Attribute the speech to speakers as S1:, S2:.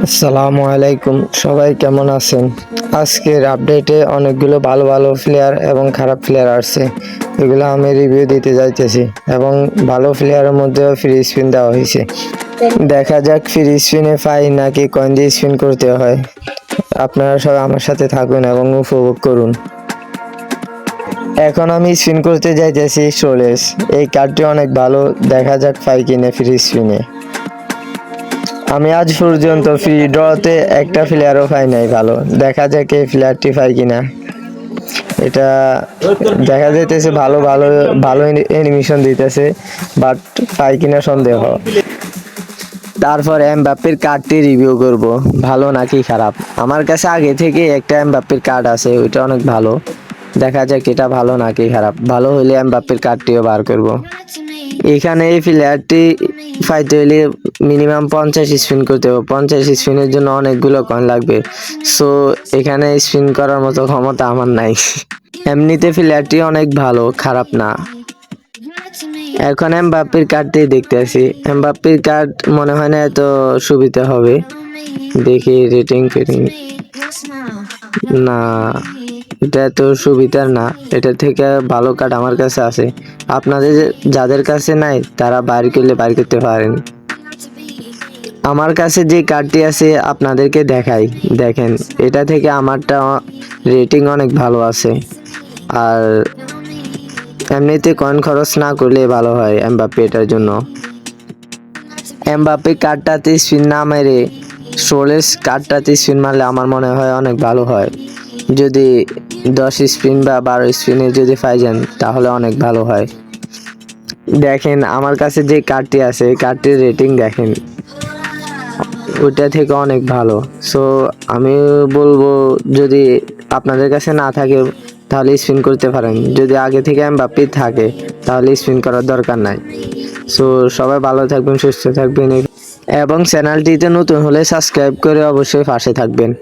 S1: আসসালামু আলাইকুম, সবাই কেমন আছেন? আজকের আপডেটে অনেকগুলো ভালো ভালো প্লেয়ার এবং খারাপ প্লেয়ার আসছে, এগুলো আমি রিভিউ দিতে যাইতেছি। এবং ভালো প্লেয়ারের মধ্যেও ফ্রি স্পিন দেওয়া হয়েছে। দেখা যাক ফ্রি স্পিনে পাই নাকি কয়েন দিয়ে স্পিন করতে হয়। আপনারা সবাই আমার সাথে থাকুন এবং উপভোগ করুন। এখন আমি স্পিন করতে যাইতেছি সোলেস। এই কার্ডটি অনেক ভালো, দেখা যাক পাই কিনা ফ্রি স্পিনে। আমি আজ পর্যন্ত ফ্রি ড্রতে একটা প্লেয়ারও পাই নাই ভালো, দেখা যাক এই প্লেয়ারটি পাই কিনা। এটা দেখা যাইতেছে ভালো ভালো ভালো অ্যানিমেশন দিতেছে, বাট পাই কিনা সন্দেহ। তারপর এমবাপ্পের কার্ডটি রিভিউ করব, ভালো নাকি খারাপ। আমার কাছে আগে থেকে একটা এমবাপ্পের কার্ড আছে, ওইটা অনেক ভালো। দেখা যাক এটা ভালো নাকি খারাপ। ভালো হইলে এমবাপ্পের কার্ডটিও বার করব। এখানে এই প্লেয়ারটি পাইতে হইলে মিনিমাম 50 স্পিন করতে হবে। 50 স্পিনের জন্য অনেকগুলো কয়েন লাগবে, সো এখানে স্পিন করার মতো ক্ষমতা আমার নাই। এমনিতে প্লেয়ারটি অনেক ভালো, খারাপ না। এখন এমবাপ্পের কার্ডটি দেখতে আসি। এমবাপ্পের কার্ড মনে হয় না এত সুবিধা হবে। দেখি রেটিং ফেটিং, না এটা এত সুবিধার না। এটা থেকে ভালো কার্ড আমার কাছে আছে, আপনাদের যাদের কাছে নাই তারা বাইর করলে বাইর করতে পারেন। আমার কাছে যে কার্ডটি আছে আপনাদেরকে দেখাই, দেখেন এটা থেকে আমারটা রেটিং অনেক ভালো আছে। আর এমনিতে কয়েন খরচ না করলে ভালো হয় এমবাপ্পে এটার জন্য। এমবাপ্পে কার্ডটাতে স্পিন না মেরে সোলেস কার্ডটাতে স্পিন মারলে আমার মনে হয় অনেক ভালো হয়। যদি 10 স্পিন বা 12 স্পিনে যদি পাই যান তাহলে অনেক ভালো হয়। দেখেন আমার কাছে যে কার্ডটি আছে, কার্ডটির রেটিং দেখেন, ওইটা থেকে অনেক ভালো। সো আমি বলবো যদি আপনাদের কাছে না থাকে তাহলে স্পিন করতে পারেন। যদি আগে থেকে এমবাপ্পে থাকে তাহলে স্পিন করার দরকার নাই। সো সবাই ভালো থাকবেন, সুস্থ থাকবেন এবং চ্যানেলটিতে নতুন হলে সাবস্ক্রাইব করে অবশ্যই পাশে থাকবেন।